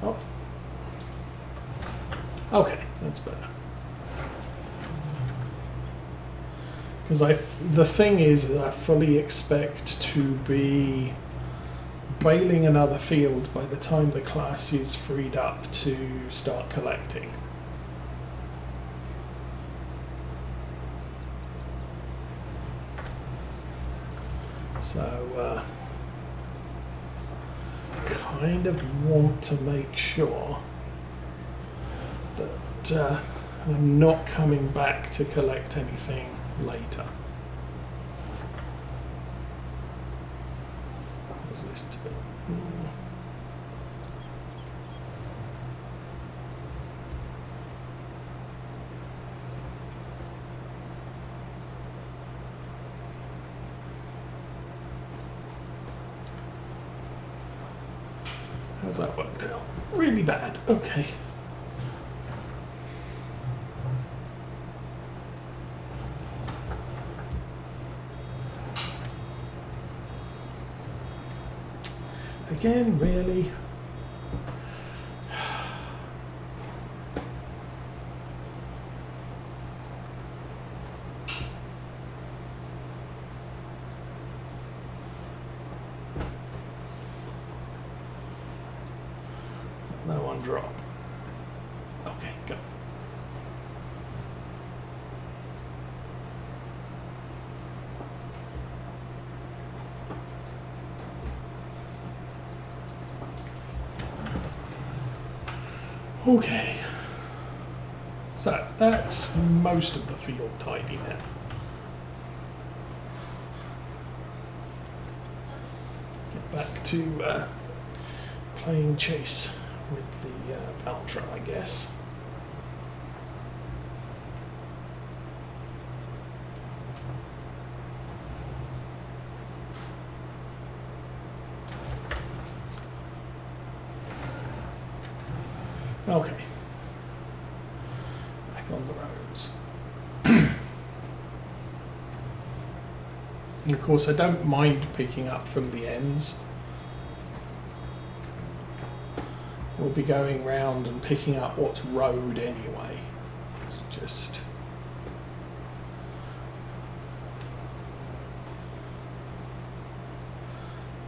Oh. Okay, that's better. Because the thing is, I fully expect to be baling another field by the time the class is freed up to start collecting. So, kind of want to make sure that I'm not coming back to collect anything later. What's this to be? How's that worked out? Really bad. Okay. Again, really? That one drop. Okay, go. Okay, so that's most of the field tidy now. Get back to playing chase with the Valtra, I guess. Okay. Back on the roads. And of course, I don't mind picking up from the ends. We'll be going round and picking up what's road anyway. It's just...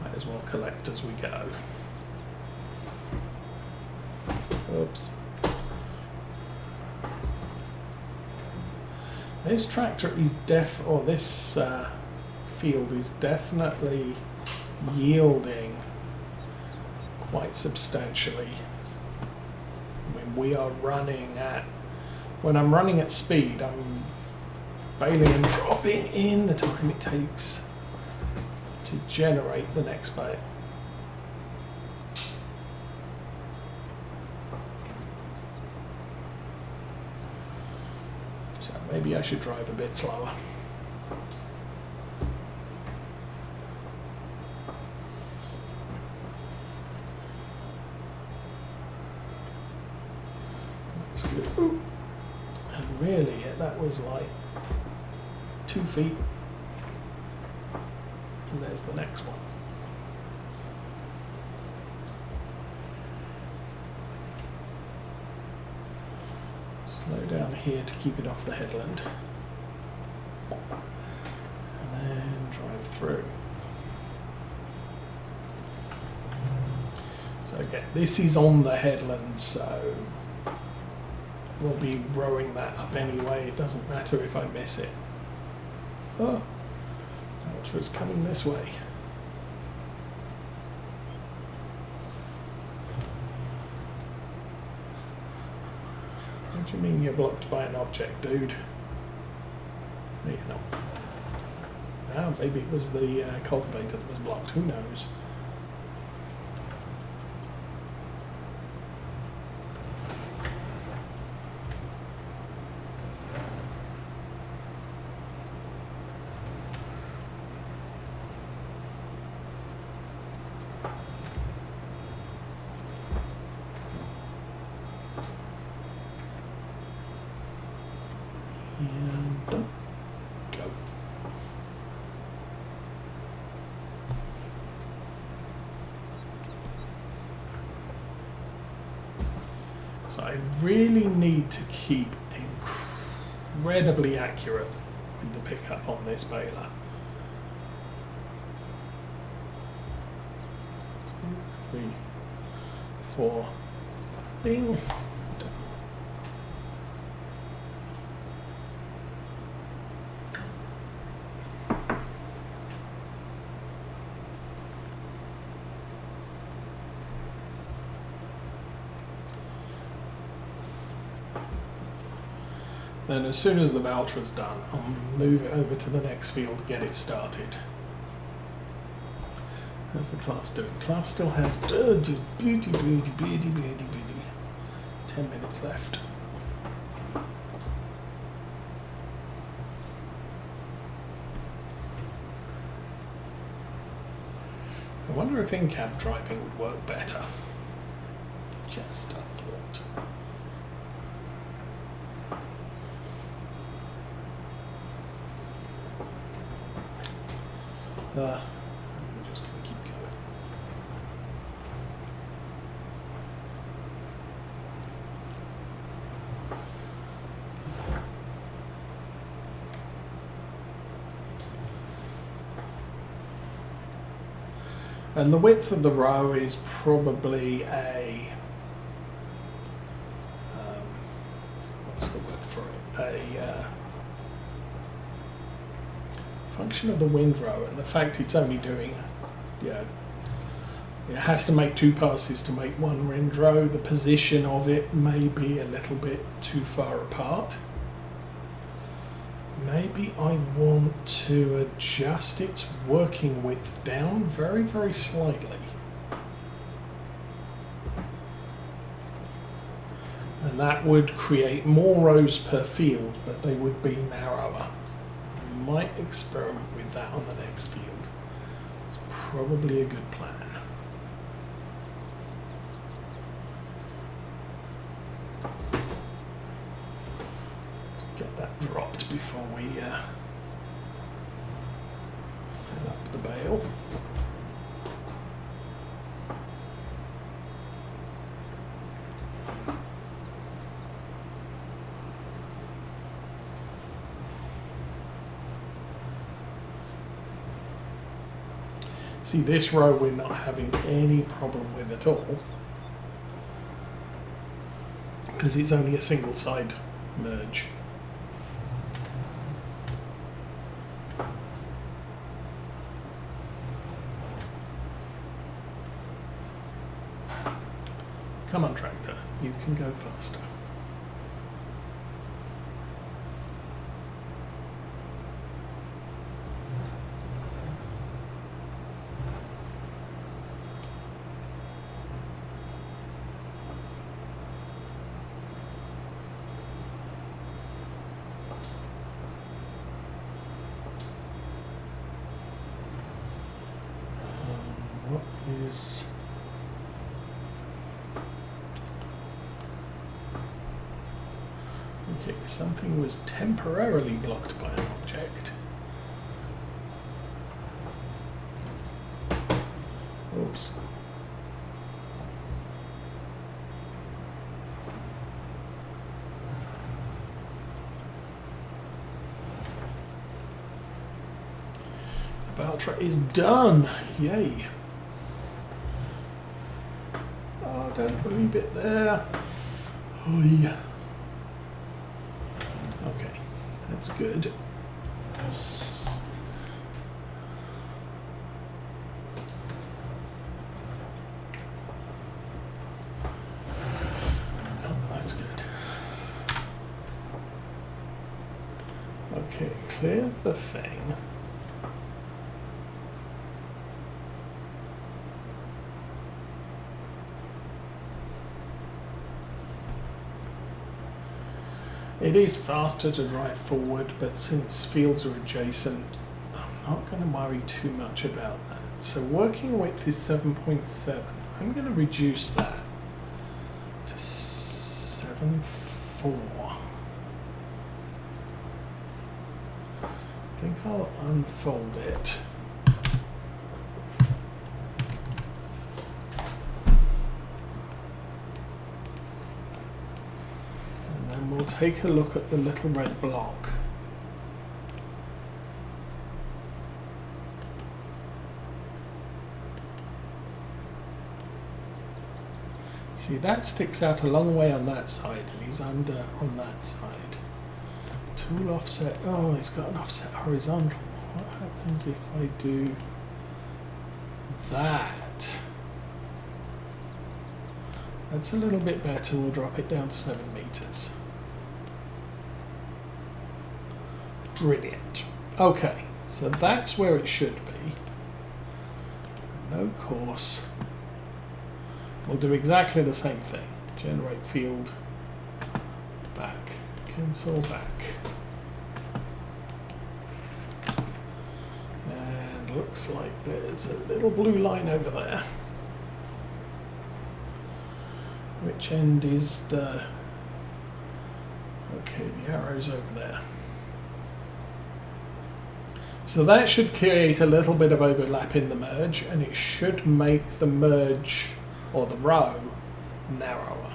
might as well collect as we go. Oops. This tractor is this field is definitely yielding quite substantially. I mean, we are running at, when I'm running at speed, I'm baling and dropping in the time it takes to generate the next bale. Maybe I should drive a bit slower. That's good. Ooh. And really, that was like 2 feet. And there's the next one. Slow down here to keep it off the headland. And then drive through. So again, this is on the headland, so we'll be rowing that up anyway. It doesn't matter if I miss it. Oh, Valtra's coming this way. What do you mean you're blocked by an object, dude? No, you're not. Ah, maybe it was the cultivator that was blocked. Who knows? And go. So I really need to keep incredibly accurate with the pickup on this baler. 2, 3, 4, bing. Then as soon as the Valtra's done, I'll move it over to the next field to get it started. How's the class doing? Class still has 10 minutes left. I wonder if in-cab driving would work better. Just a thought. I'm just going to keep going. And the width of the row is probably a what's the word for it? A function of the windrow, and the fact it's only doing, it has to make 2 passes to make 1 windrow. The position of it may be a little bit too far apart. Maybe I want to adjust its working width down very, very slightly. And that would create more rows per field, but they would be narrower. Might experiment with that on the next field. It's probably a good plan. Let's get that dropped before we fill up the bale. See, this row we're not having any problem with at all, because it's only a single side merge. Come on, tractor, you can go faster. What is... Okay, something was temporarily blocked by an object. Oops. Valtra is done! Yay! Oh, don't leave it there. Oh, yeah. Okay, that's good. Oh, that's good. Okay, clear the thing. It is faster to drive forward, but since fields are adjacent, I'm not going to worry too much about that. So working width is 7.7. I'm going to reduce that to 7.4. I think I'll unfold it. take a look at the little red block. See, that sticks out a long way on that side, and he's under on that side. Tool offset. Oh, he's got an offset horizontal. What happens if I do that? That's a little bit better. We'll drop it down to 7 meters. Brilliant. Okay, so that's where it should be. No course. We'll do exactly the same thing. Generate field, back, cancel back. And looks like there's a little blue line over there. Which end is the... Okay, the arrow's over there. So that should create a little bit of overlap in the merge, and it should make the merge, or the row, narrower.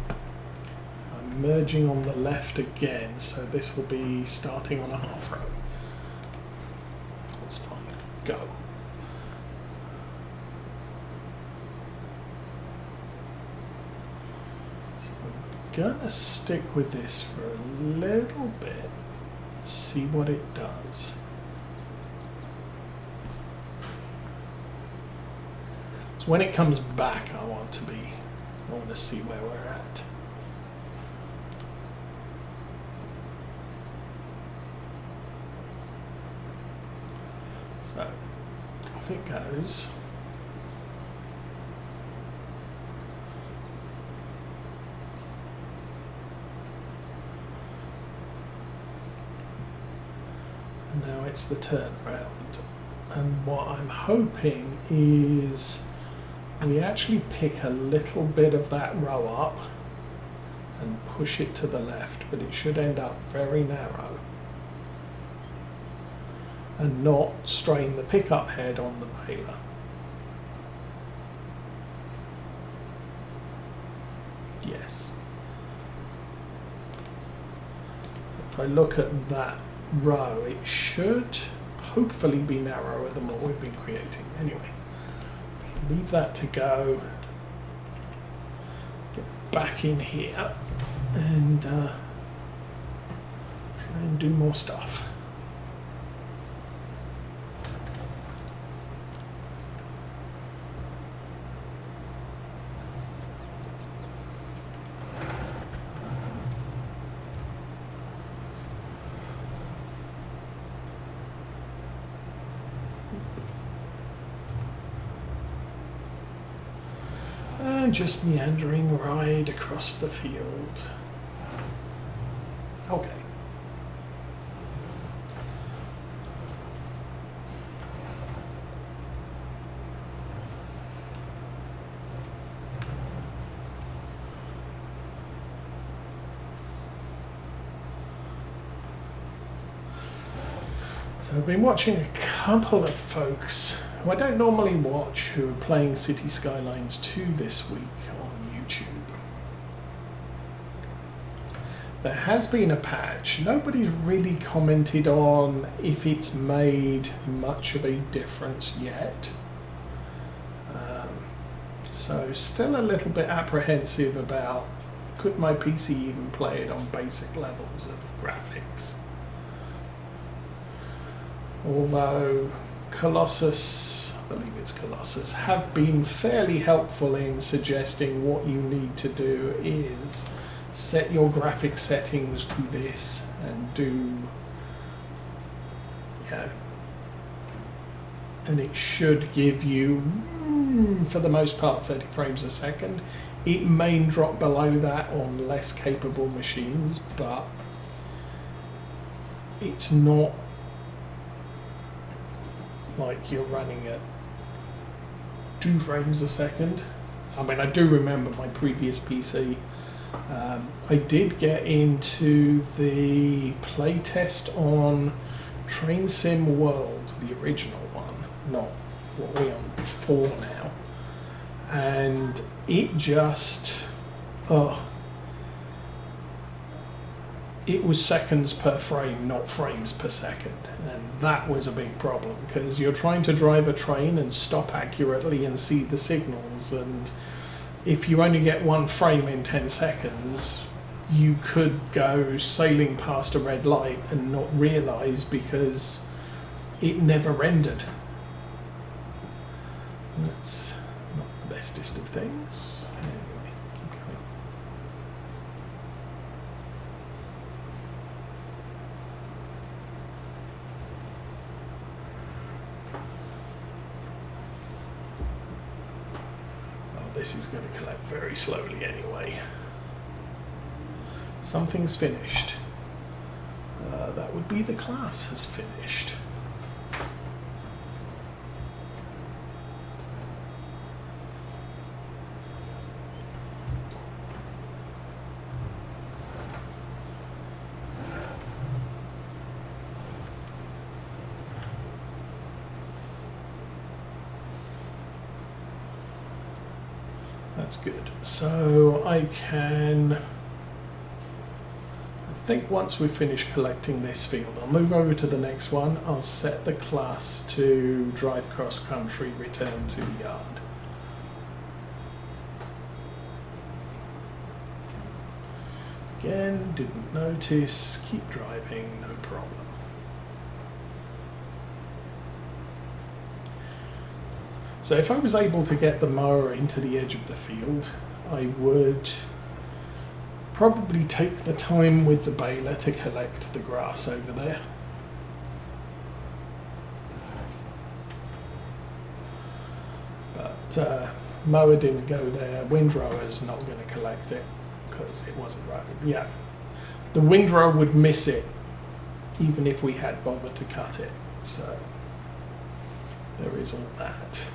I'm merging on the left again, so this will be starting on a half row. That's fine. Go. So I'm gonna stick with this for a little bit, see what it does. When it comes back, I want to see where we're at. So, off it goes. And now it's the turnaround. And what I'm hoping is we actually pick a little bit of that row up and push it to the left, but it should end up very narrow and not strain the pickup head on the baler. Yes. So if I look at that row, it should hopefully be narrower than what we've been creating. Anyway. Leave that to go. Let's get back in here and try and do more stuff. Just meandering right across the field. Okay. So I've been watching a couple of folks who I don't normally watch who are playing City Skylines 2 this week on YouTube. There has been a patch. Nobody's really commented on if it's made much of a difference yet. So still a little bit apprehensive about could my PC even play it on basic levels of graphics. Although Colossus, I believe it's Colossus, have been fairly helpful in suggesting what you need to do is set your graphic settings to this and do, yeah, and it should give you, for the most part, 30 frames a second. It may drop below that on less capable machines, but it's not like you're running at 2 frames a second. I mean, I do remember my previous PC. I did get into the playtest on Train Sim World, the original one, not what we're on 4 now, and it just, it was seconds per frame, not frames per second. And that was a big problem, because you're trying to drive a train and stop accurately and see the signals, and if you only get one frame in 10 seconds, you could go sailing past a red light and not realise because it never rendered. That's not the bestest of things. Anyway, keep going. Oh, this is going to collect very slowly anyway. Something's finished. That would be the class has finished. That's good. So I think once we've finished collecting this field, I'll move over to the next one. I'll set the class to drive cross country, return to the yard. Again, didn't notice, keep driving, no problem. So if I was able to get the mower into the edge of the field, I would probably take the time with the baler to collect the grass over there. But mower didn't go there, windrower's not going to collect it because it wasn't right. Yeah, the windrower would miss it even if we had bothered to cut it, so there is all that.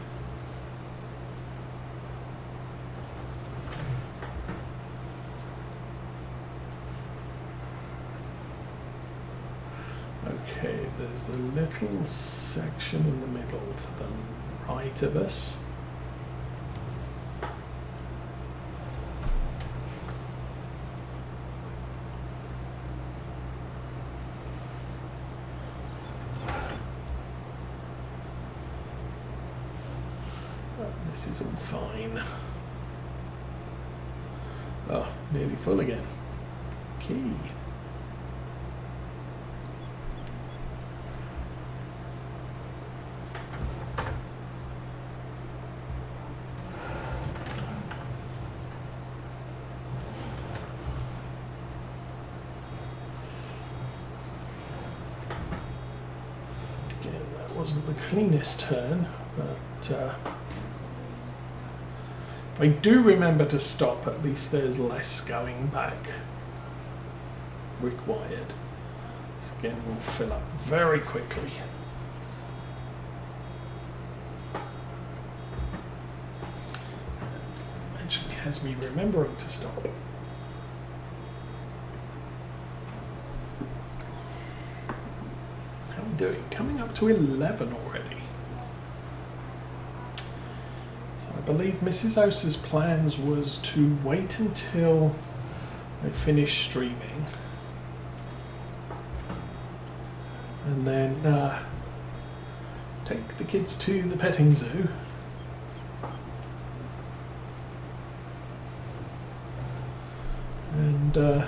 Okay, there's a little section in the middle to the right of us. This is all fine. Oh, nearly full again. Key. Again, that wasn't the cleanest turn, but if I do remember to stop, at least there's less going back required. So again, we'll fill up very quickly. Actually has me remembering to stop. How are we doing? Coming up to 11 already. I believe Mrs. Osa's plans was to wait until they finished streaming and then take the kids to the petting zoo and or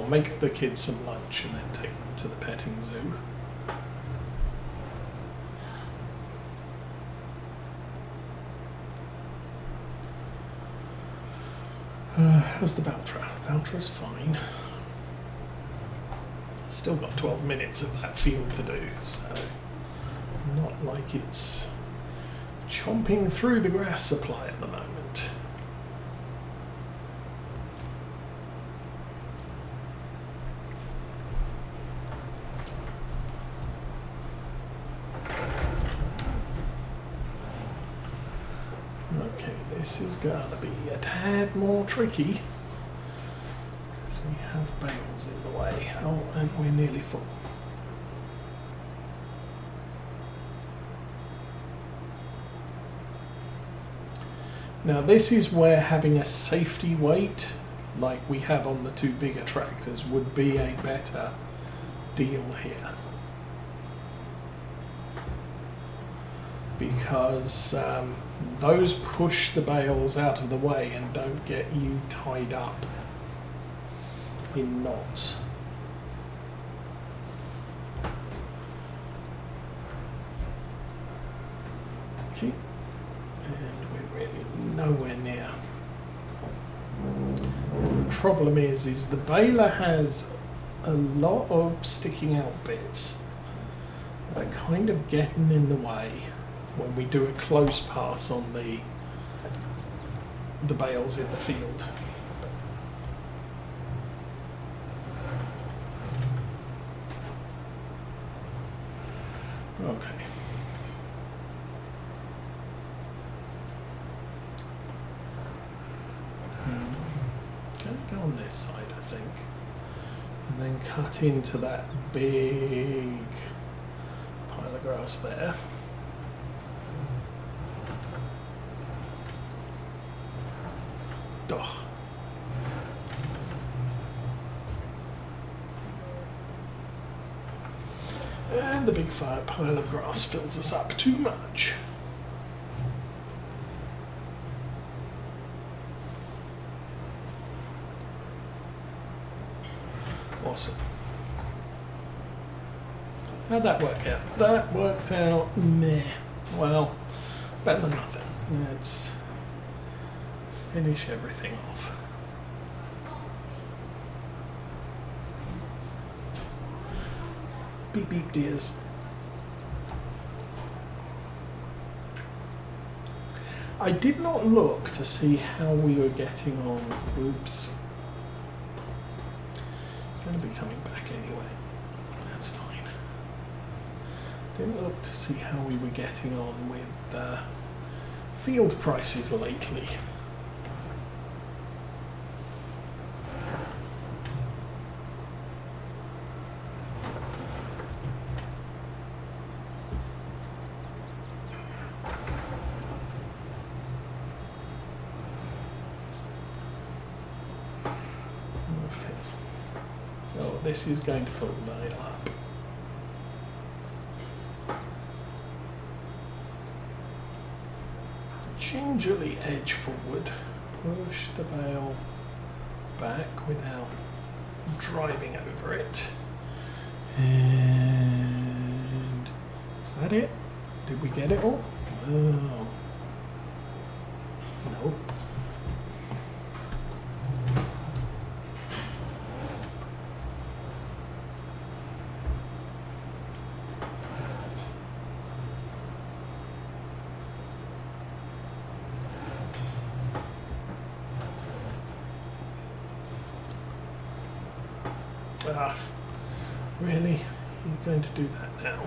make the kids some lunch and then take them to the petting zoo. How's the Valtra? Valtra's fine. Still got 12 minutes of that field to do, so not like it's chomping through the grass supply at the moment. Okay, this is going to be a tad more tricky because we have bales in the way. Oh, and we're nearly full. Now this is where having a safety weight like we have on the two bigger tractors would be a better deal here. Because those push the bales out of the way and don't get you tied up in knots. Okay, and we're really nowhere near. The problem is the baler has a lot of sticking out bits that are kind of getting in the way when we do a close pass on the bales in the field. Okay. Gonna go on this side, I think, and then cut into that big pile of grass there. Duh. And the big fire pile of grass fills us up too much. Awesome. How'd that work out? That worked out meh. Well, better than nothing. Let's finish everything off. Beep beep dears. I did not look to see how we were getting on. Oops. Going to be coming back anyway. That's fine. Didn't look to see how we were getting on with field prices lately. This is going to fill the bale up. Gingerly edge forward, push the bale back without driving over it. And is that it? Did we get it all? Oh. No. Ah, really? You're going to do that now?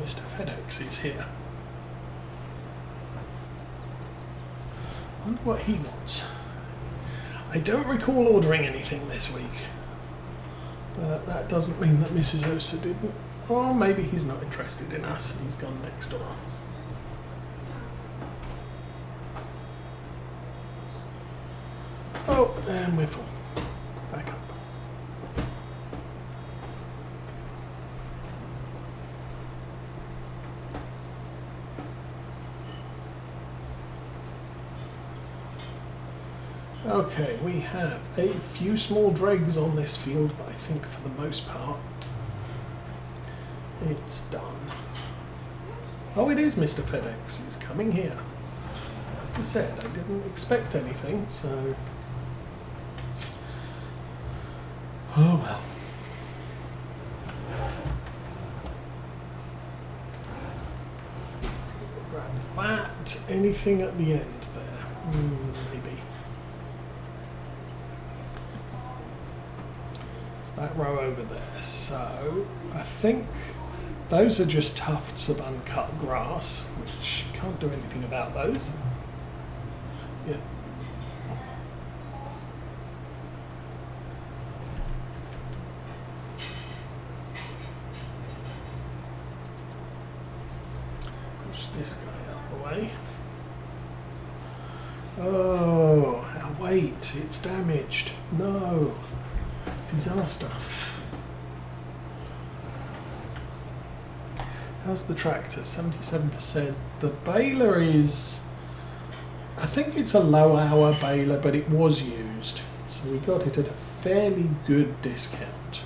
Mr. FedEx is here. I wonder what he wants. I don't recall ordering anything this week, but that doesn't mean that Mrs. Osa didn't. Or maybe he's not interested in us and he's gone next door. Oh, and we're full. Back up. Okay, we have a few small dregs on this field, but I think for the most part it's done. Oh, it is Mr. FedEx. He's coming here. Like I said, I didn't expect anything, so... Oh well. Grab that. Anything at the end there? Maybe. That row over there, so I think those are just tufts of uncut grass, which can't do anything about those. Yeah. Push this guy out of the way. Oh, our weight, it's damaged. No. Disaster. How's the tractor? 77%. The baler is, I think it's a low hour baler, but it was used. So we got it at a fairly good discount.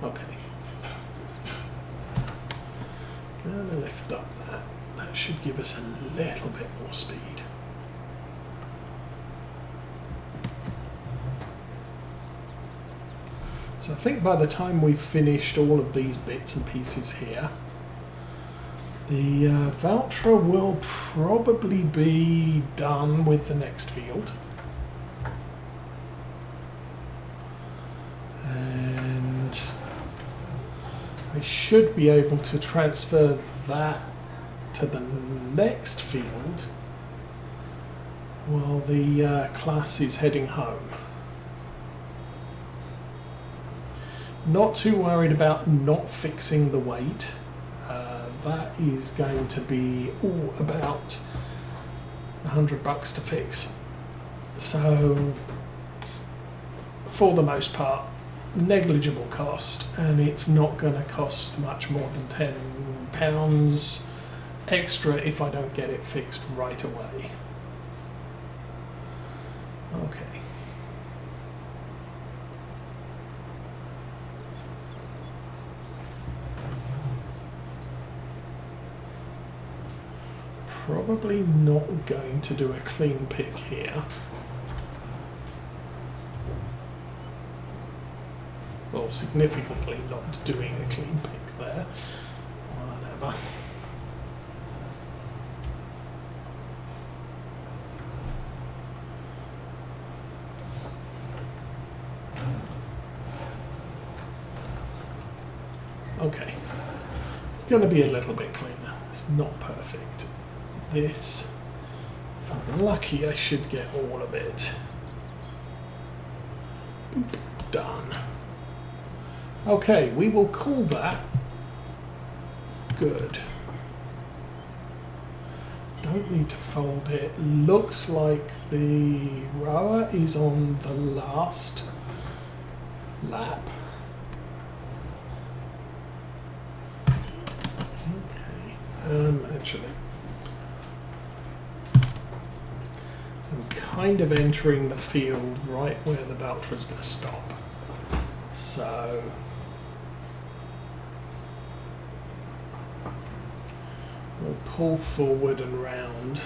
Okay. Gonna lift up that. That should give us a little bit more speed. So I think by the time we've finished all of these bits and pieces here, the Valtra will probably be done with the next field. And I should be able to transfer that to the next field while the class is heading home. Not too worried about not fixing the weight. That is going to be about $100 to fix. So for the most part, negligible cost, and it's not going to cost much more than £10 extra if I don't get it fixed right away. Okay. Probably not going to do a clean pick here. Well, significantly not doing a clean pick there. Whatever. Okay. It's going to be a little bit cleaner. It's not perfect. This, if I'm lucky, I should get all of it. Boop, done. Okay, we will call that good. Don't need to fold it. Looks like the rower is on the last lap. Okay, actually. I'm kind of entering the field right where the Valtra is going to stop. So we'll pull forward and round.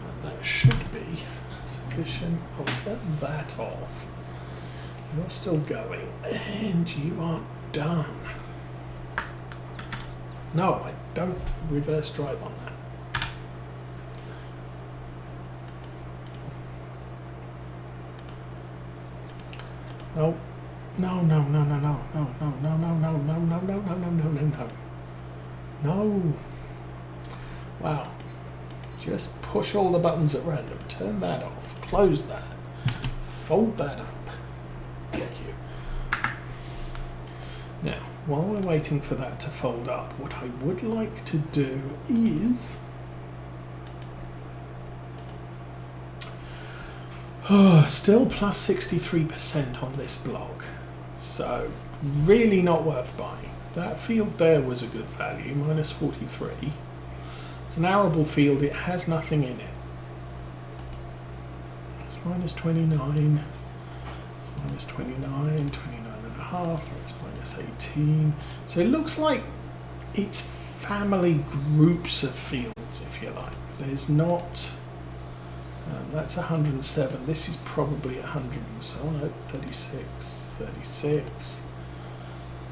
And that should be sufficient. I'll turn that off. You're still going, and you are done. No, I don't reverse drive on that. No, no, no, no, no, no, no, no, no, no, no, no, no, no, no, no, no, no, no. No. Wow. Just push all the buttons at random. Turn that off. Close that. Fold that up. Thank you. Now, while we're waiting for that to fold up, what I would like to do is still plus 63% on this block, so really not worth buying. That field there was a good value, minus 43. It's an arable field, it has nothing in it. It's minus 29. Minus 29, 29.5, that's minus 18. So it looks like it's family groups of fields, if you like. There's not, that's 107, this is probably 100, so no, 36, 36.